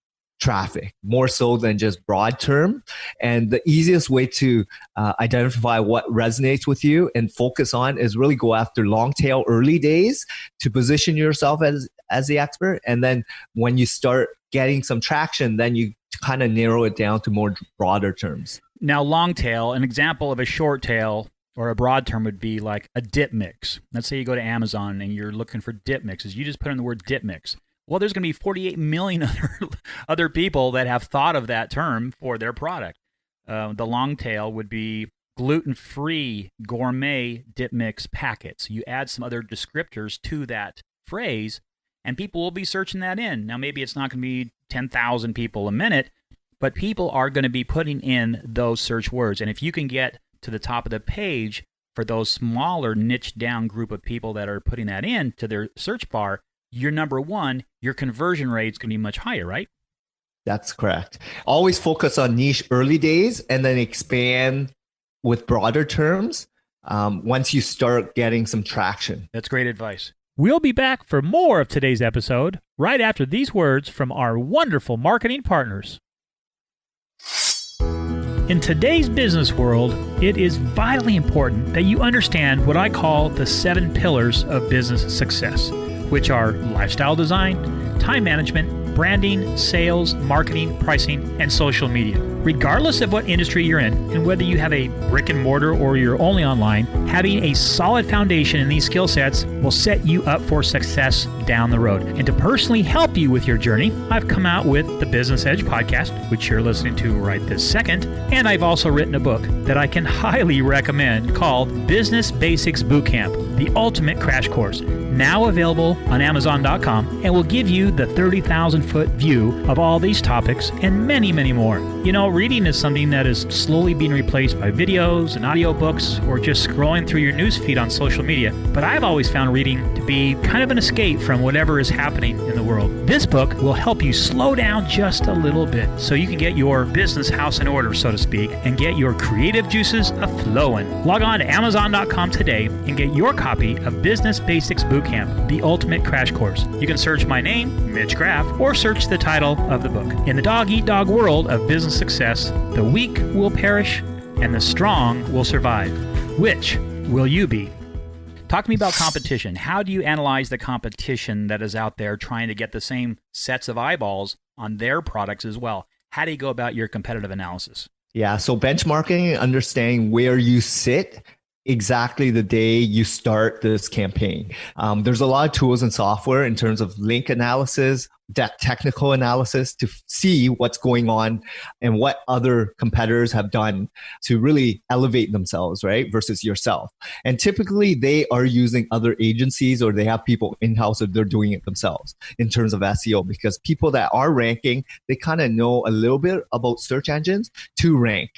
traffic more so than just broad term. And the easiest way to identify what resonates with you and focus on is really go after long tail early days to position yourself as the expert. And then when you start getting some traction, then you kind of narrow it down to more broader terms. Now, long tail, an example of a short tail or a broad term would be like a dip mix. Let's say you go to Amazon and you're looking for dip mixes. You just put in the word dip mix. Well, there's going to be 48 million other people that have thought of that term for their product. The long tail would be gluten-free gourmet dip mix packets. You add some other descriptors to that phrase, and people will be searching that in. Now, maybe it's not going to be 10,000 people a minute, but people are going to be putting in those search words. And if you can get to the top of the page for those smaller niche down group of people that are putting that in to their search bar, you're number one, your conversion rate's going to be much higher, right? That's correct. Always focus on niche early days and then expand with broader terms once you start getting some traction. That's great advice. We'll be back for more of today's episode right after these words from our wonderful marketing partners. In today's business world, it is vitally important that you understand what I call the 7 pillars of business success, which are lifestyle design, time management, branding, sales, marketing, pricing, and social media. Regardless of what industry you're in and whether you have a brick and mortar or you're only online, having a solid foundation in these skill sets will set you up for success down the road. And to personally help you with your journey, I've come out with the Business Edge podcast, which you're listening to right this second. And I've also written a book that I can highly recommend called Business Basics Bootcamp, the ultimate crash course, now available on Amazon.com, and will give you the 30,000-foot view of all these topics and many, many more. You know, reading is something that is slowly being replaced by videos and audiobooks or just scrolling through your newsfeed on social media. But I've always found reading to be kind of an escape from whatever is happening in the world. This book will help you slow down just a little bit so you can get your business house in order, so to speak, and get your creative juices a-flowing. Log on to Amazon.com today and get your copy of Business Basics Bootcamp, the ultimate crash course. You can search my name, Mitch Graff, or search the title of the book. In the dog-eat-dog world of business success, the weak will perish and the strong will survive. Which will you be? Talk to me about competition. How do you analyze the competition that is out there trying to get the same sets of eyeballs on their products as well? How do you go about your competitive analysis? Yeah, so benchmarking, understanding where you sit exactly the day you start this campaign. There's a lot of tools and software in terms of link analysis, technical analysis to see what's going on and what other competitors have done to really elevate themselves, right? Versus yourself. And typically they are using other agencies or they have people in-house or they're doing it themselves in terms of SEO, because people that are ranking, they kind of know a little bit about search engines to rank.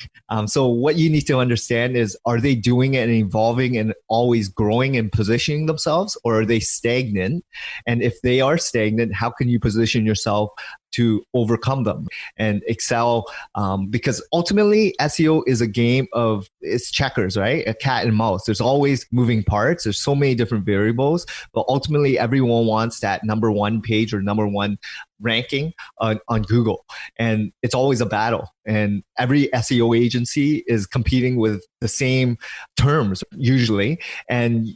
So what you need to understand is, are they doing it and evolving and always growing and positioning themselves, or are they stagnant? And if they are stagnant, how can you position yourself to overcome them and excel? Because ultimately SEO is a game of, it's checkers, right? A cat and mouse. There's always moving parts. There's so many different variables, but ultimately everyone wants that number one page or number one ranking on Google. And it's always a battle. And every SEO agency is competing with the same terms usually. And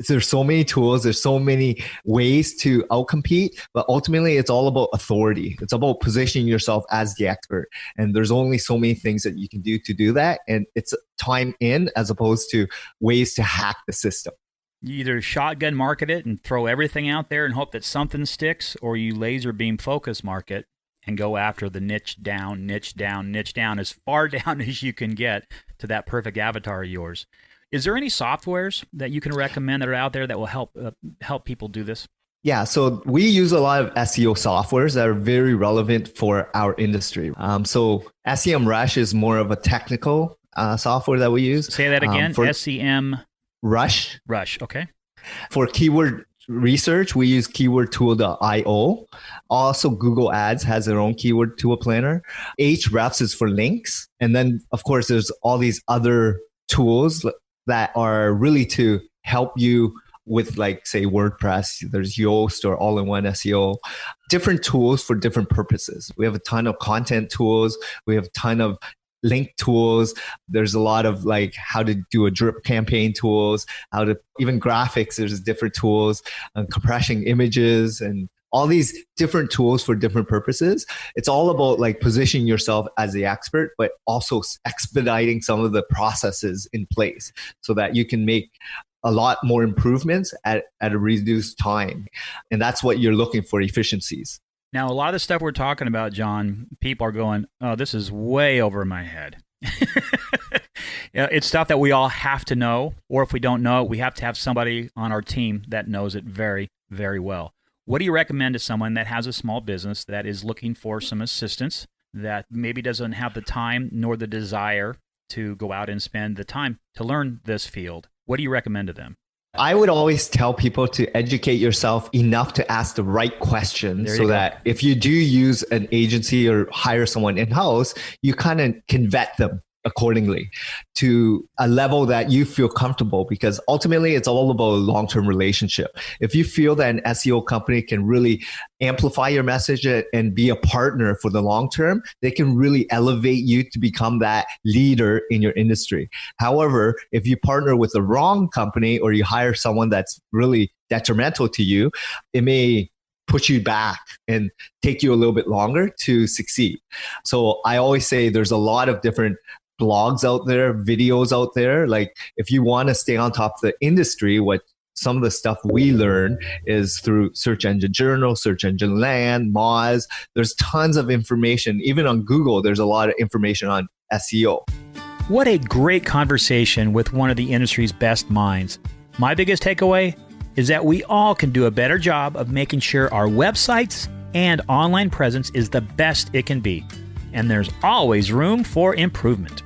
there's so many tools, there's so many ways to outcompete, but ultimately it's all about authority. It's about positioning yourself as the expert. And there's only so many things that you can do that. And it's time in as opposed to ways to hack the system. You either shotgun market it and throw everything out there and hope that something sticks, or you laser beam focus market and go after the niche down as far down as you can get to that perfect avatar of yours. Is there any softwares that you can recommend that are out there that will help people do this? Yeah, so we use a lot of SEO softwares that are very relevant for our industry. So SEMrush is more of a technical software that we use. Say that again, SEM... Rush. Okay. For keyword research, we use keywordtool.io. Also, Google Ads has their own keyword tool planner. Ahrefs is for links. And then, of course, there's all these other tools that are really to help you with, like, say, WordPress. There's Yoast or All-in-One SEO. Different tools for different purposes. We have a ton of content tools. We have a ton of link tools. There's a lot of like how to do a drip campaign tools, how to even graphics. There's different tools, compression images, and all these different tools for different purposes. It's all about like positioning yourself as the expert, but also expediting some of the processes in place so that you can make a lot more improvements at a reduced time. And that's what you're looking for, efficiencies. Now, a lot of the stuff we're talking about, John, people are going, oh, this is way over my head. It's stuff that we all have to know, or if we don't know it, we have to have somebody on our team that knows it very, very well. What do you recommend to someone that has a small business that is looking for some assistance, that maybe doesn't have the time nor the desire to go out and spend the time to learn this field? What do you recommend to them? I would always tell people to educate yourself enough to ask the right questions so that if you do use an agency or hire someone in-house, you kind of can vet them accordingly to a level that you feel comfortable, because ultimately it's all about a long-term relationship. If you feel that an SEO company can really amplify your message and be a partner for the long term, they can really elevate you to become that leader in your industry. However, if you partner with the wrong company or you hire someone that's really detrimental to you, it may push you back and take you a little bit longer to succeed. So I always say there's a lot of different blogs out there, videos out there. Like if you want to stay on top of the industry, what some of the stuff we learn is through Search Engine Journal, Search Engine Land, Moz. There's tons of information. Even on Google, there's a lot of information on SEO. What a great conversation with one of the industry's best minds. My biggest takeaway is that we all can do a better job of making sure our websites and online presence is the best it can be. And there's always room for improvement.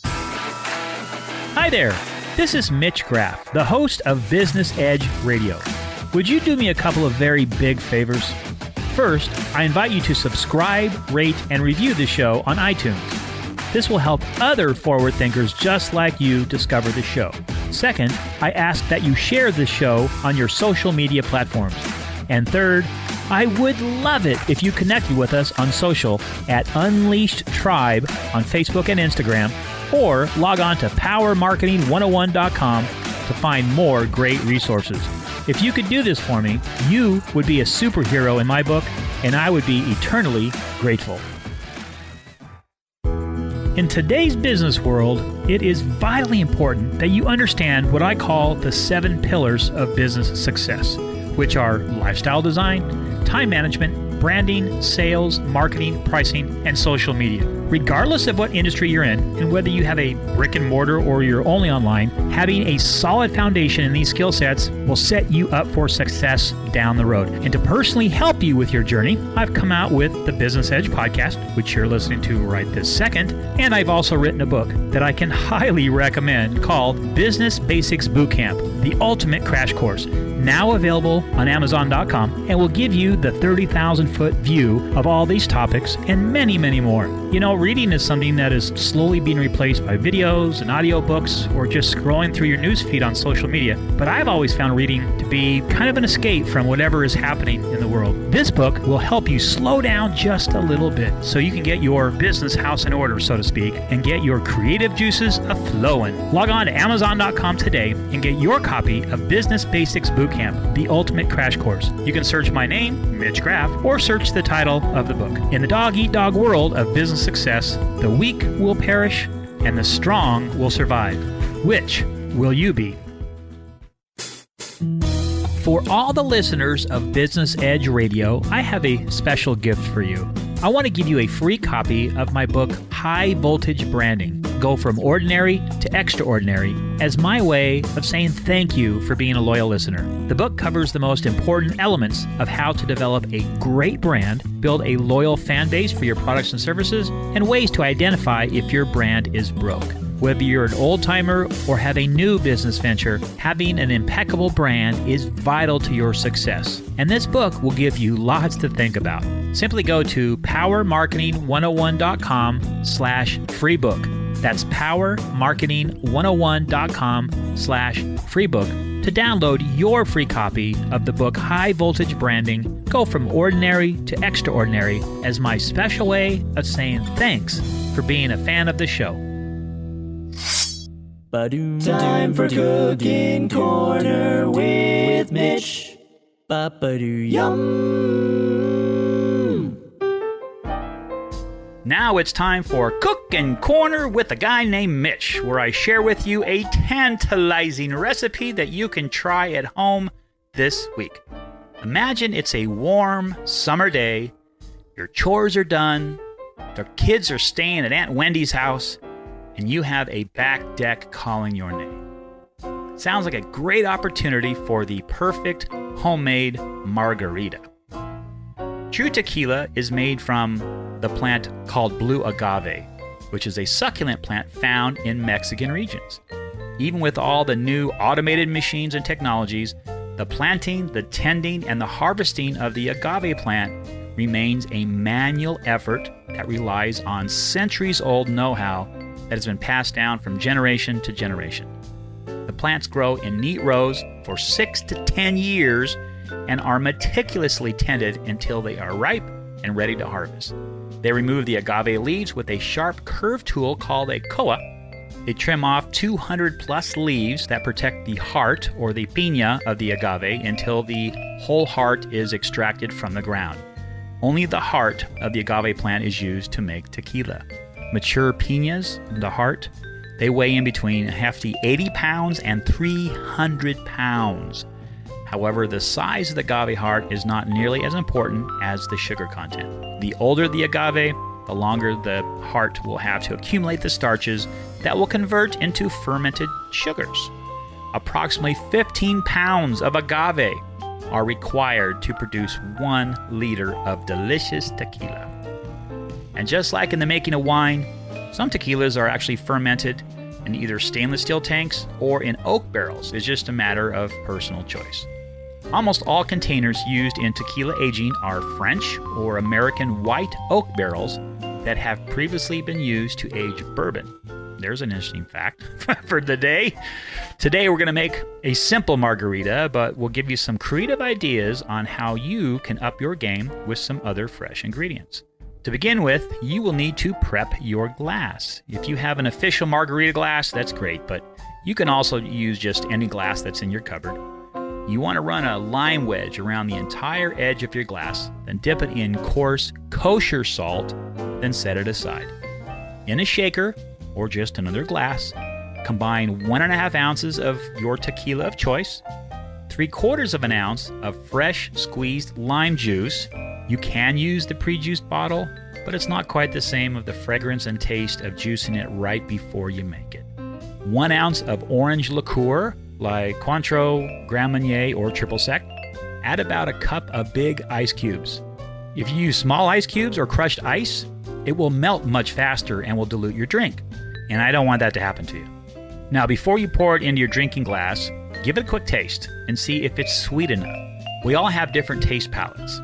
Hi there, this is Mitch Graff, the host of Business Edge Radio. Would you do me a couple of very big favors? First, I invite you to subscribe, rate, and review the show on iTunes. This will help other forward thinkers just like you discover the show. Second, I ask that you share this show on your social media platforms. And third, I would love it if you connected with us on social at Unleashed Tribe on Facebook and Instagram, or log on to powermarketing101.com to find more great resources. If you could do this for me, you would be a superhero in my book, and I would be eternally grateful. In today's business world, it is vitally important that you understand what I call the 7 pillars of business success, which are lifestyle design, time management, branding, sales, marketing, pricing, and social media. Regardless of what industry you're in, and whether you have a brick and mortar or you're only online, having a solid foundation in these skill sets will set you up for success down the road. And to personally help you with your journey, I've come out with the Business Edge podcast, which you're listening to right this second, and I've also written a book that I can highly recommend called Business Basics Bootcamp, the Ultimate Crash Course, now available on Amazon.com, and will give you the 30,000-foot view of all these topics and many, many more. You know, reading is something that is slowly being replaced by videos and audiobooks or just scrolling through your newsfeed on social media, but I've always found reading to be kind of an escape from whatever is happening in the world. This book will help you slow down just a little bit so you can get your business house in order, so to speak, and get your creative juices a-flowing. Log on to Amazon.com today and get your copy of Business Basics Bootcamp, the Ultimate Crash Course. You can search my name, Mitch Graff, or search the title of the book. In the dog-eat-dog world of business success, the weak will perish and the strong will survive. Which will you be? For all the listeners of Business Edge Radio, I have a special gift for you. I want to give you a free copy of my book, High Voltage Branding, Go From Ordinary to Extraordinary, as my way of saying thank you for being a loyal listener. The book covers the most important elements of how to develop a great brand, build a loyal fan base for your products and services, and ways to identify if your brand is broke. Whether you're an old-timer or have a new business venture, having an impeccable brand is vital to your success. And this book will give you lots to think about. Simply go to powermarketing101.com/free book. That's powermarketing101.com/free book to download your free copy of the book High Voltage Branding, Go From Ordinary to Extraordinary, as my special way of saying thanks for being a fan of the show. Time for Cooking Corner with Mitch. Yum. Now it's time for Cooking Corner with a guy named Mitch, where I share with you a tantalizing recipe that you can try at home this week. Imagine it's a warm summer day, your chores are done, the kids are staying at Aunt Wendy's house, and you have a back deck calling your name. Sounds like a great opportunity for the perfect homemade margarita. True tequila is made from the plant called blue agave, which is a succulent plant found in Mexican regions. Even with all the new automated machines and technologies, the planting, the tending, and the harvesting of the agave plant remains a manual effort that relies on centuries-old know-how that has been passed down from generation to generation. The plants grow in neat rows for 6 to 10 years and are meticulously tended until they are ripe and ready to harvest. They remove the agave leaves with a sharp curved tool called a koa. They trim off 200 plus leaves that protect the heart or the piña of the agave until the whole heart is extracted from the ground. Only the heart of the agave plant is used to make tequila. Mature piñas, the heart, they weigh in between a hefty 80 pounds and 300 pounds. However, the size of the agave heart is not nearly as important as the sugar content. The older the agave, the longer the heart will have to accumulate the starches that will convert into fermented sugars. Approximately 15 pounds of agave are required to produce 1 liter of delicious tequila. And just like in the making of wine, some tequilas are actually fermented in either stainless steel tanks or in oak barrels. It's just a matter of personal choice. Almost all containers used in tequila aging are French or American white oak barrels that have previously been used to age bourbon. There's an interesting fact for the day. Today we're going to make a simple margarita, but we'll give you some creative ideas on how you can up your game with some other fresh ingredients. To begin with, you will need to prep your glass. If you have an official margarita glass, that's great, but you can also use just any glass that's in your cupboard. You want to run a lime wedge around the entire edge of your glass, then dip it in coarse kosher salt, then set it aside. In a shaker, or just another glass, combine 1.5 ounces of your tequila of choice, 3/4 of an ounce of fresh squeezed lime juice. You can use the pre-juiced bottle, but it's not quite the same of the fragrance and taste of juicing it right before you make it. 1 ounce of orange liqueur, like Cointreau, Grand Marnier, or Triple Sec. Add about a cup of big ice cubes. If you use small ice cubes or crushed ice, it will melt much faster and will dilute your drink. And I don't want that to happen to you. Now, before you pour it into your drinking glass, give it a quick taste and see if it's sweet enough. We all have different taste palates,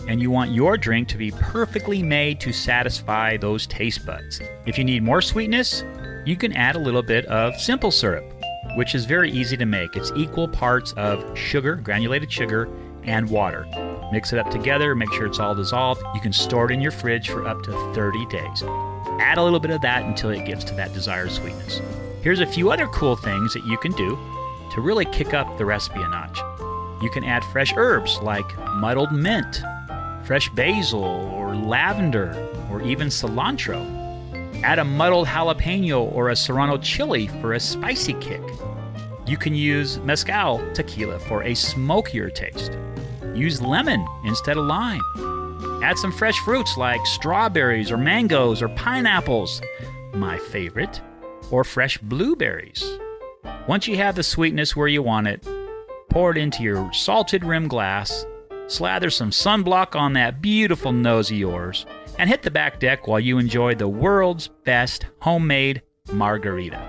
and you want your drink to be perfectly made to satisfy those taste buds. If you need more sweetness, you can add a little bit of simple syrup, which is very easy to make. It's equal parts of sugar, granulated sugar, and water. Mix it up together, make sure it's all dissolved. You can store it in your fridge for up to 30 days. Add a little bit of that until it gets to that desired sweetness. Here's a few other cool things that you can do to really kick up the recipe a notch. You can add fresh herbs like muddled mint, fresh basil or lavender, or even cilantro. Add a muddled jalapeno or a serrano chili for a spicy kick. You can use mezcal tequila for a smokier taste. Use lemon instead of lime. Add some fresh fruits like strawberries or mangoes or pineapples, my favorite, or fresh blueberries. Once you have the sweetness where you want it, pour it into your salted rim glass, slather some sunblock on that beautiful nose of yours, and hit the back deck while you enjoy the world's best homemade margarita.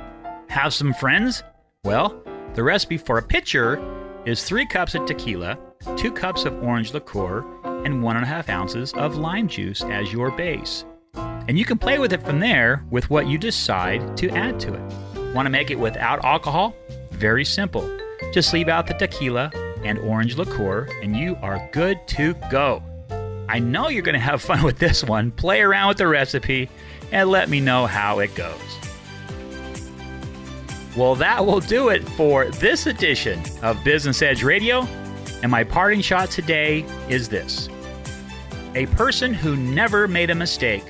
Have some friends? Well, the recipe for a pitcher is 3 cups of tequila, 2 cups of orange liqueur, and 1.5 ounces of lime juice as your base. And you can play with it from there with what you decide to add to it. Want to make it without alcohol? Very simple. Just leave out the tequila and orange liqueur, and you are good to go. I know you're going to have fun with this one. Play around with the recipe and let me know how it goes. Well, that will do it for this edition of Business Edge Radio. And my parting shot today is this. A person who never made a mistake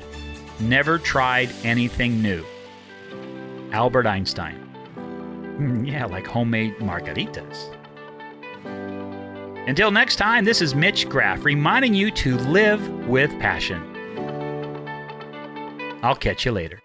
never tried anything new. Albert Einstein. Yeah, like homemade margaritas. Until next time, this is Mitch Graff reminding you to live with passion. I'll catch you later.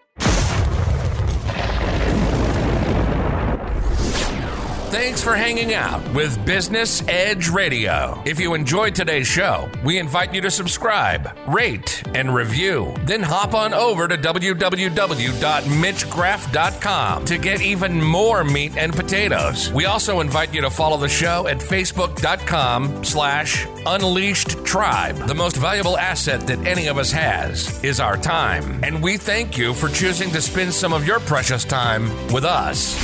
Thanks for hanging out with Business Edge Radio. If you enjoyed today's show, we invite you to subscribe, rate, and review. Then hop on over to www.mitchgraff.com to get even more meat and potatoes. We also invite you to follow the show at facebook.com/Unleashed Tribe. The most valuable asset that any of us has is our time. And we thank you for choosing to spend some of your precious time with us.